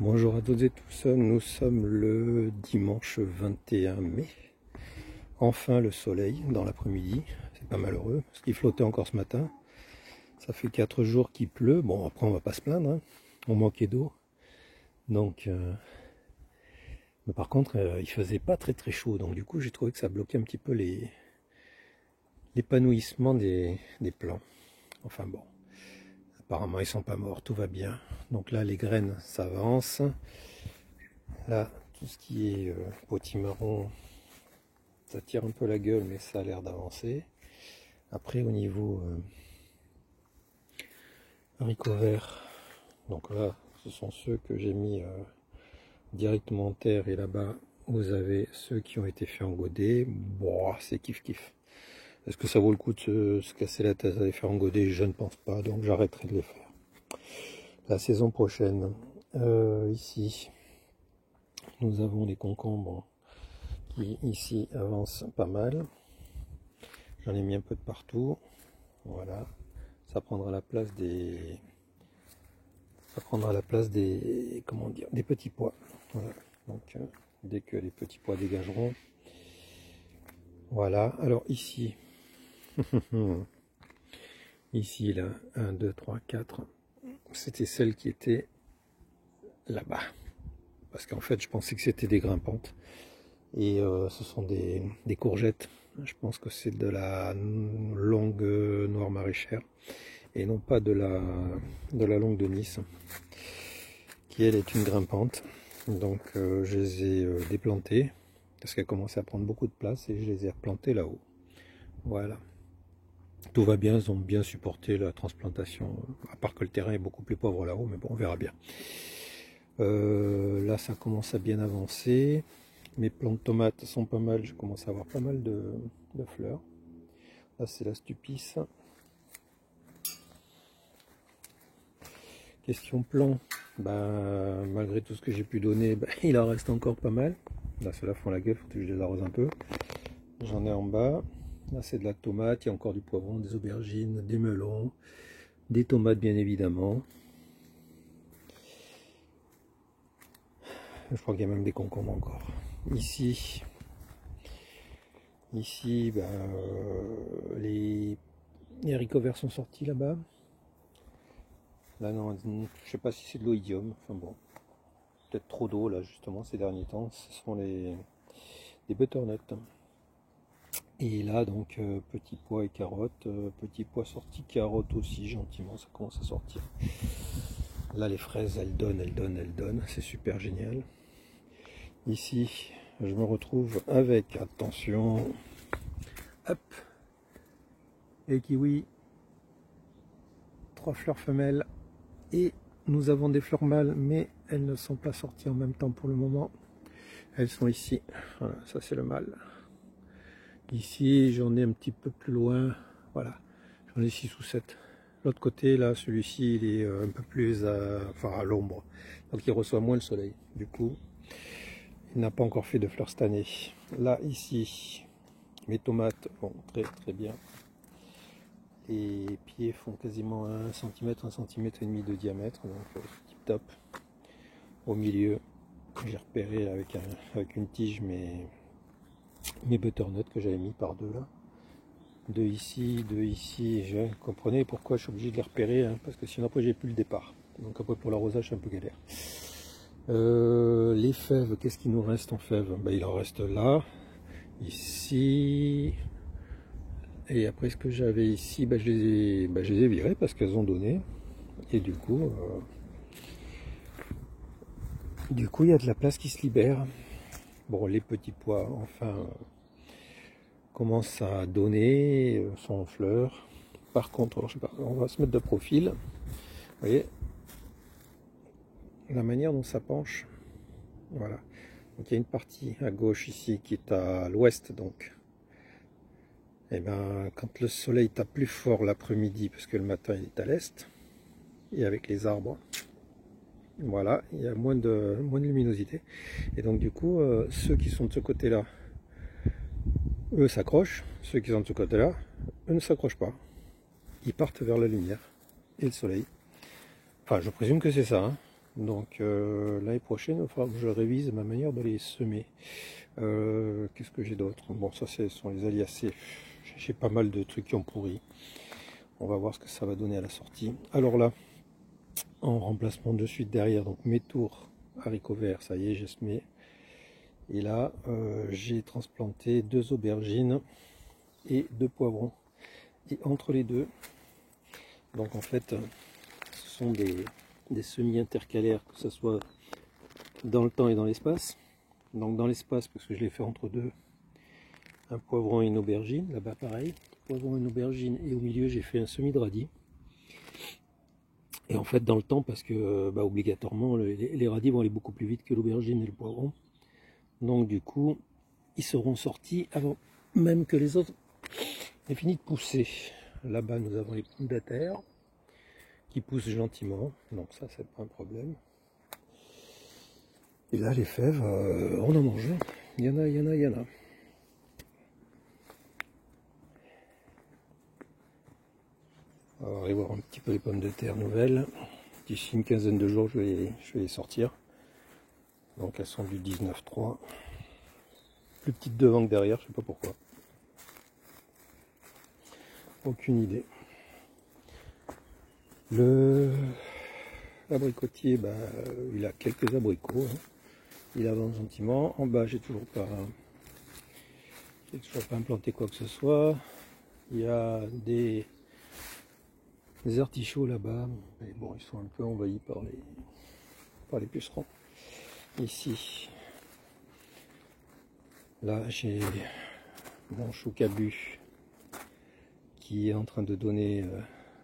Bonjour à toutes et tous, nous sommes le dimanche 21 mai. Enfin le soleil dans l'après-midi, c'est pas malheureux parce qu'il flottait encore ce matin. Ça fait 4 jours qu'il pleut, bon après on va pas se plaindre, hein. On manquait d'eau. Donc, mais par contre il faisait pas très chaud, donc du coup j'ai trouvé que ça bloquait un petit peu l'épanouissement des plants. Enfin bon, apparemment ils sont pas morts, tout va bien. Donc là les graines s'avancent. Là, tout ce qui est potimarron, ça tire un peu la gueule, mais ça a l'air d'avancer. Après, au niveau haricots verts, donc là, ce sont ceux que j'ai mis directement en terre, et là-bas, vous avez ceux qui ont été faits en godet. Bon, c'est kiff. Est-ce que ça vaut le coup de se casser la tête à les faire en godet? Je ne pense pas, donc j'arrêterai de les faire. La saison prochaine, ici, nous avons des concombres qui ici avancent pas mal. J'en ai mis un peu de partout. Voilà. Ça prendra la place des. Comment dire, des petits pois. Voilà. Donc dès que les petits pois dégageront. Voilà. Alors ici. Ici là. 1, 2, 3, 4. C'était celle qui était là-bas. Parce qu'en fait je pensais que c'était des grimpantes. Et ce sont des courgettes. Je pense que c'est de la longue noire maraîchère et non pas de la longue de Nice, qui elle est une grimpante. Donc je les ai déplantées parce qu'elles commençaient à prendre beaucoup de place et je les ai replantées là-haut. Voilà. Tout va bien, ils ont bien supporté la transplantation, à part que le terrain est beaucoup plus pauvre là-haut, mais bon, on verra bien. Là, ça commence à bien avancer. Mes plants de tomates sont pas mal, je commence à avoir pas mal de fleurs. Là, c'est la Stupice. Question plan, malgré tout ce que j'ai pu donner, il en reste encore pas mal. Là, ceux-là font la gueule, faut que je les arrose un peu. J'en ai en bas. Là, c'est de la tomate, il y a encore du poivron, des aubergines, des melons, des tomates, bien évidemment. Je crois qu'il y a même des concombres encore. Ici, les haricots verts sont sortis là-bas. Là, non, je sais pas si c'est de l'oïdium. Enfin bon, peut-être trop d'eau là justement ces derniers temps. Ce sont des butternuts. Et là donc petits pois et carottes, petits pois sortis, carottes aussi gentiment, ça commence à sortir. Là les fraises elles donnent, c'est super génial. Ici je me retrouve avec, attention, hop, les kiwis, 3 fleurs femelles, et nous avons des fleurs mâles, mais elles ne sont pas sorties en même temps pour le moment. Elles sont ici, voilà, ça c'est le mâle. Ici j'en ai un petit peu plus loin, voilà, j'en ai 6 ou 7. L'autre côté là, celui-ci il est un peu plus à l'ombre, donc il reçoit moins le soleil, du coup il n'a pas encore fait de fleurs cette année. Là ici mes tomates vont très bien. Les pieds font quasiment 1 cm, 1,5 cm de diamètre, donc tip top. Au milieu j'ai repéré avec une tige mes butternuts que j'avais mis par deux là. Deux ici, vous comprenez pourquoi je suis obligé de les repérer, hein, parce que sinon après j'ai plus le départ. Donc après pour l'arrosage c'est un peu galère. Les fèves, qu'est-ce qu'il nous reste en fèves? Il en reste là, ici, et après ce que j'avais ici, je les ai virées parce qu'elles ont donné, et du coup il y a de la place qui se libère. Bon, les petits pois enfin commencent à donner, sont en fleurs. Par contre, alors, je sais pas, on va se mettre de profil. Vous voyez la manière dont ça penche. Voilà. Donc il y a une partie à gauche ici qui est à l'ouest, donc. Et quand le soleil tape plus fort l'après-midi, parce que le matin il est à l'est, et avec les arbres, voilà, il y a moins de luminosité. Et donc du coup, ceux qui sont de ce côté-là, eux s'accrochent. Ceux qui sont de ce côté-là, eux ne s'accrochent pas. Ils partent vers la lumière et le soleil. Enfin, je présume que c'est ça, hein. Donc l'année prochaine, il faudra que je révise ma manière de les semer. Qu'est-ce que j'ai d'autre? Bon, ça ce sont les aliacées. J'ai pas mal de trucs qui ont pourri. On va voir ce que ça va donner à la sortie. Alors là, en remplacement de suite derrière, donc mes tours haricots verts, ça y est, j'ai semé. Et là, j'ai transplanté 2 aubergines et 2 poivrons. Et entre les deux, donc en fait, ce sont des semis intercalaires, que ce soit dans le temps et dans l'espace. Donc dans l'espace, parce que je l'ai fait entre deux, un poivron et une aubergine, là-bas pareil, poivron et une aubergine, et au milieu j'ai fait un semis de radis. Et en fait dans le temps, parce que obligatoirement les radis vont aller beaucoup plus vite que l'aubergine et le poivron. Donc du coup, ils seront sortis avant même que les autres aient fini de pousser. Là-bas nous avons les pommes de terre qui poussent gentiment, donc ça c'est pas un problème. Et là les fèves, on en mange, il y en a, il y en a, il y en a. On va aller voir un petit peu les pommes de terre nouvelles. D'ici une quinzaine de jours je vais les sortir. Donc elles sont du 19,3. Plus petites devant que derrière, je sais pas pourquoi. Aucune idée. L'abricotier, il a quelques abricots. Hein. Il avance gentiment. En bas, j'ai toujours pas implanté quoi que ce soit. Il y a des artichauts là-bas. Mais bon, ils sont un peu envahis par les pucerons. Ici, là, j'ai mon chou-cabu qui est en train de donner.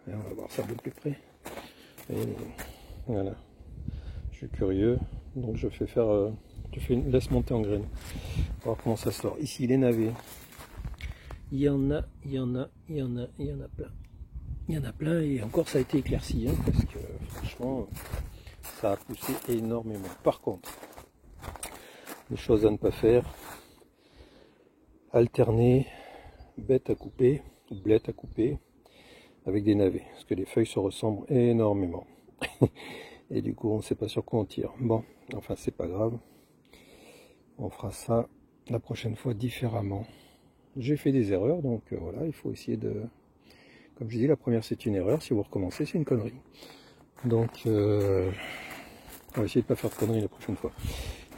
On va voir ça de plus près. Et voilà. Je suis curieux, donc je fais faire. Laisse monter en graines. On va voir comment ça sort. Ici, les navets. Il y en a, il y en a, il y en a, il y en a plein. Il y en a plein et encore ça a été éclairci, hein, parce que franchement, ça a poussé énormément. Par contre, les choses à ne pas faire, alterner bête à couper, ou blette à couper, avec des navets, parce que les feuilles se ressemblent énormément. Et du coup, on ne sait pas sur quoi on tire. Bon, enfin, c'est pas grave. On fera ça la prochaine fois différemment. J'ai fait des erreurs, donc voilà, il faut essayer de... Comme je dis, la première c'est une erreur, si vous recommencez, c'est une connerie. Donc, on va essayer de ne pas faire de conneries la prochaine fois.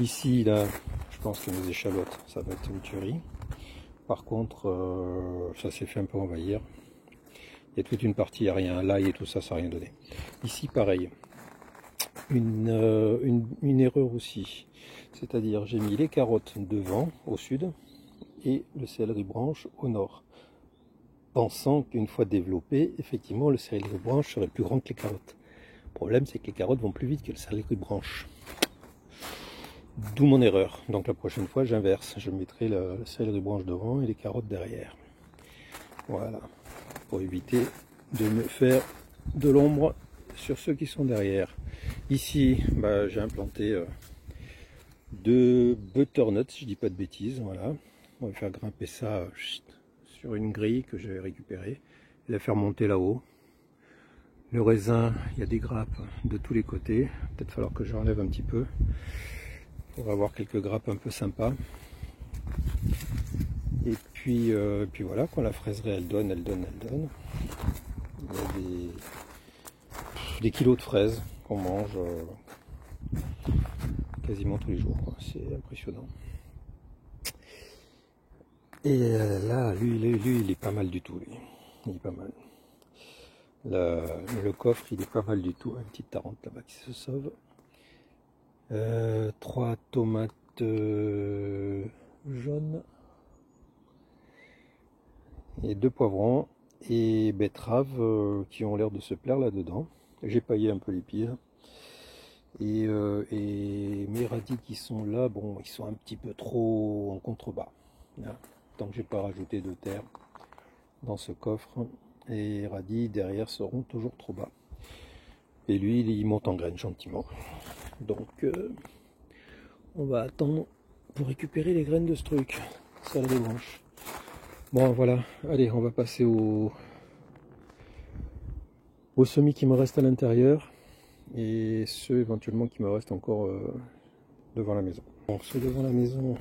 Ici, là, je pense que mes échalotes, ça va être une tuerie. Par contre, ça s'est fait un peu envahir. Il y a toute une partie, il n'y a rien, l'ail et tout ça, ça n'a rien donné. Ici, pareil. Une erreur aussi. C'est-à-dire, j'ai mis les carottes devant, au sud, et le céleri branche au nord. Pensant qu'une fois développé, effectivement, le céleri branche serait plus grand que les carottes. Le problème, c'est que les carottes vont plus vite que le céleri branche. D'où mon erreur. Donc la prochaine fois, j'inverse. Je mettrai le céleri branche devant et les carottes derrière. Voilà. Pour éviter de me faire de l'ombre sur ceux qui sont derrière. Ici, j'ai implanté 2 butternuts, si je dis pas de bêtises. Voilà. On va faire grimper ça sur une grille que j'ai récupérée. Et la faire monter là-haut. Le raisin, il y a des grappes de tous les côtés. Peut-être falloir que j'enlève un petit peu. Pour avoir quelques grappes un peu sympas. Et puis voilà, quand la fraiserie elle donne. Il y a des kilos de fraises qu'on mange quasiment tous les jours. C'est impressionnant. Et là, lui, il est pas mal du tout. Lui. Il est pas mal. Le coffre, il est pas mal du tout. Une petite tarente là-bas qui se sauve. 3 tomates jaunes. Et 2 poivrons. Et betteraves qui ont l'air de se plaire là-dedans. J'ai paillé un peu les pieds. Et mes radis qui sont là, bon, ils sont un petit peu trop en contrebas. Là, tant que j'ai pas rajouté de terre dans ce coffre. Et les radis derrière seront toujours trop bas. Et lui, il monte en graines gentiment. Donc, on va attendre pour récupérer les graines de ce truc. Céleri branche. Bon, voilà. Allez, on va passer au semis qui me reste à l'intérieur. et ceux éventuellement qui me restent encore devant la maison. Donc ceux devant la maison,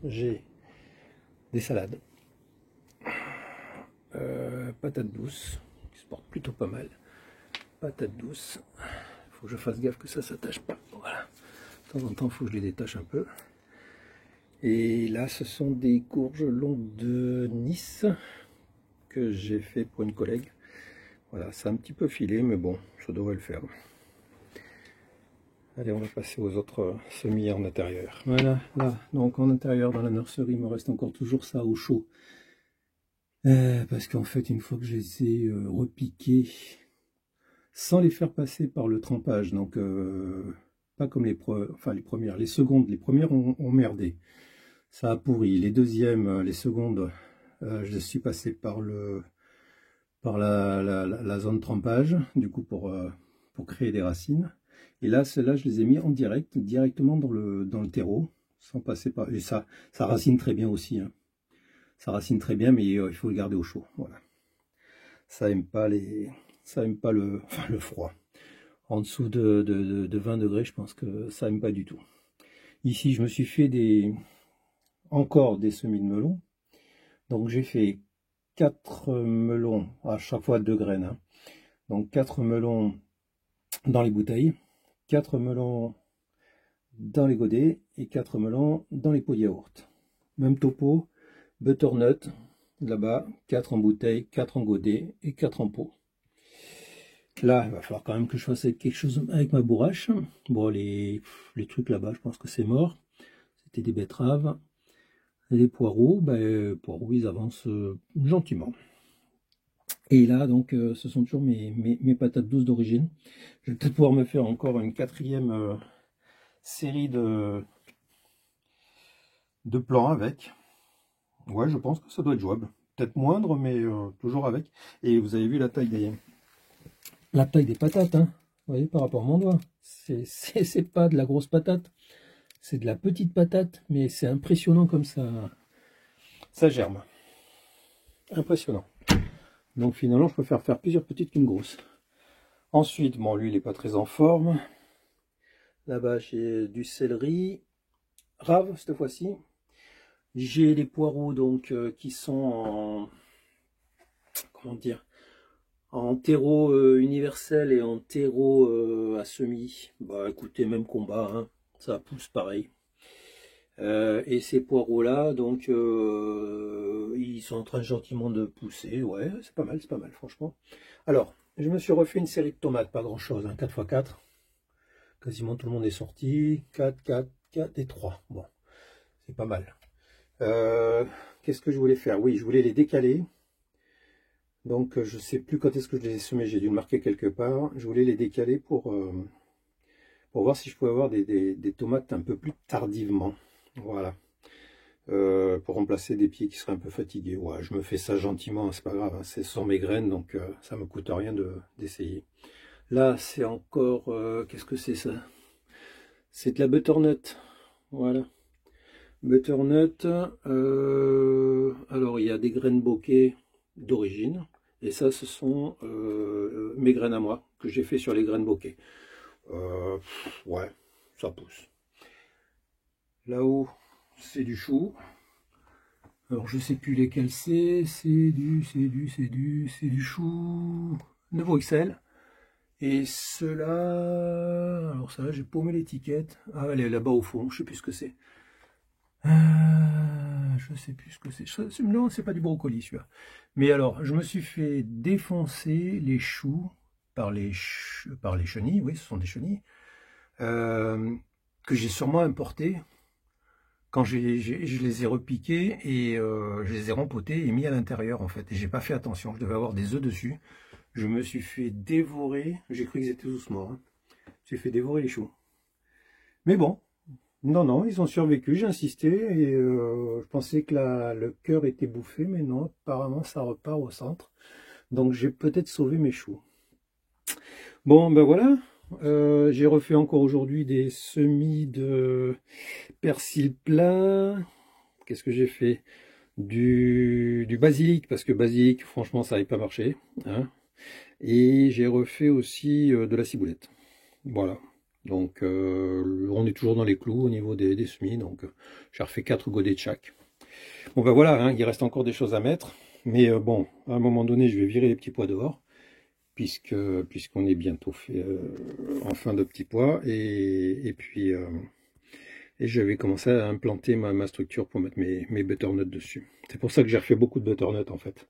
j'ai des salades, patates douces, qui se portent plutôt pas mal, patates douces, il faut que je fasse gaffe que ça s'attache pas, voilà, de temps en temps il faut que je les détache un peu. Et là ce sont des courges longues de Nice que j'ai fait pour une collègue. Voilà, c'est un petit peu filé, mais bon, ça devrait le faire. Allez, on va passer aux autres semis en intérieur. Voilà, là, donc en intérieur, dans la nurserie, il me reste encore toujours ça au chaud. Parce qu'en fait, une fois que je les ai repiqués, sans les faire passer par le trempage, donc pas comme les premières, les secondes, les premières ont merdé. Ça a pourri. Les deuxièmes, les secondes, je suis passé par la zone trempage, du coup pour créer des racines. Et là, ceux-là, je les ai mis en directement dans le terreau, sans passer par... Et ça racine très bien aussi. Hein. Ça racine très bien, mais il faut le garder au chaud. Voilà. Ça aime pas le froid. En dessous de 20 degrés, je pense que ça aime pas du tout. Ici, je me suis fait encore des semis de melon. Donc j'ai fait 4 melons, à chaque fois 2 graines. Hein. Donc 4 melons dans les bouteilles, 4 melons dans les godets et 4 melons dans les pots de yaourt. Même topo, butternut, là-bas, 4 en bouteille, 4 en godet et 4 en pot. Là, il va falloir quand même que je fasse quelque chose avec ma bourrache. Bon, les trucs là-bas, je pense que c'est mort. C'était des betteraves. Les poireaux, poireaux, ils avancent gentiment. Et là, donc, ce sont toujours mes patates douces d'origine. Je vais peut-être pouvoir me faire encore une 4e série de plans avec. Ouais, je pense que ça doit être jouable. Peut-être moindre, mais toujours avec. Et vous avez vu la taille des patates, hein. Vous voyez, par rapport à mon doigt. C'est pas de la grosse patate. C'est de la petite patate, mais c'est impressionnant comme ça germe. Impressionnant. Donc finalement, je préfère faire plusieurs petites qu'une grosse. Ensuite, bon, lui, il n'est pas très en forme. Là-bas, j'ai du céleri rave cette fois-ci. J'ai les poireaux donc qui sont en, comment dire, en terreau universel et en terreau à semis. Bah écoutez, même combat, hein, ça pousse pareil. Et ces poireaux là, donc ils sont en train gentiment de pousser. Ouais, c'est pas mal franchement. Alors, je me suis refait une série de tomates, pas grand chose, hein, 4x4. Quasiment tout le monde est sorti. 4, 4, 4 et 3. Bon, c'est pas mal. Qu'est-ce que je voulais faire? Oui, je voulais les décaler. Donc je sais plus quand est-ce que je les ai semés, j'ai dû le marquer quelque part. Je voulais les décaler pour voir si je pouvais avoir des tomates un peu plus tardivement. Voilà. Pour remplacer des pieds qui seraient un peu fatigués. Ouais, je me fais ça gentiment, c'est pas grave, hein, ce sont mes graines, donc ça me coûte rien d'essayer. Là, c'est encore... qu'est-ce que c'est ça? C'est de la butternut. Voilà. Butternut. Alors, il y a des graines bokeh d'origine. Et ça, ce sont mes graines à moi, que j'ai fait sur les graines bokeh. Ouais, ça pousse. Là-haut, c'est du chou. Alors, je sais plus lesquels c'est. C'est du chou de Bruxelles. Et cela, alors ça, j'ai paumé l'étiquette. Ah, elle est là-bas au fond, je sais plus ce que c'est. Je sais plus ce que c'est. Non, c'est pas du brocoli celui-là. Mais alors, je me suis fait défoncer les choux par les chenilles. Oui, ce sont des chenilles que j'ai sûrement importés quand je les ai repiqués et je les ai rempotés et mis à l'intérieur en fait. Et j'ai pas fait attention. Je devais avoir des œufs dessus. Je me suis fait dévorer. J'ai cru qu'ils étaient tous morts. Hein. J'ai fait dévorer les choux. Mais bon. Non, ils ont survécu, j'ai insisté, et je pensais que le cœur était bouffé, mais non, apparemment ça repart au centre. Donc j'ai peut-être sauvé mes choux. Bon, ben voilà, j'ai refait encore aujourd'hui des semis de persil plat. Qu'est-ce que j'ai fait? Du basilic, parce que basilic, franchement, ça n'avait pas marché. Hein. Et j'ai refait aussi de la ciboulette. Voilà. Donc on est toujours dans les clous au niveau des semis, donc j'ai refait 4 godets de chaque. Bon ben voilà, hein, il reste encore des choses à mettre, mais bon, à un moment donné, je vais virer les petits pois dehors, puisqu'on est bientôt fait en fin de petits pois, et puis je vais commencer à implanter ma structure pour mettre mes butternuts dessus. C'est pour ça que j'ai refait beaucoup de butternuts en fait,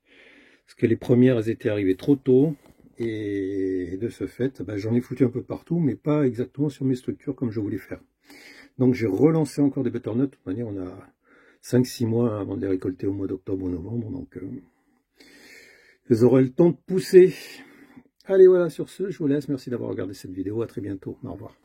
parce que les premières elles étaient arrivées trop tôt, et de ce fait, ben, j'en ai foutu un peu partout, mais pas exactement sur mes structures comme je voulais faire. Donc j'ai relancé encore des butternuts. De toute manière, on a 5-6 mois avant de les récolter au mois d'octobre ou novembre, donc ils auront le temps de pousser. Allez voilà, sur ce, je vous laisse. Merci d'avoir regardé cette vidéo. À très bientôt. Au revoir.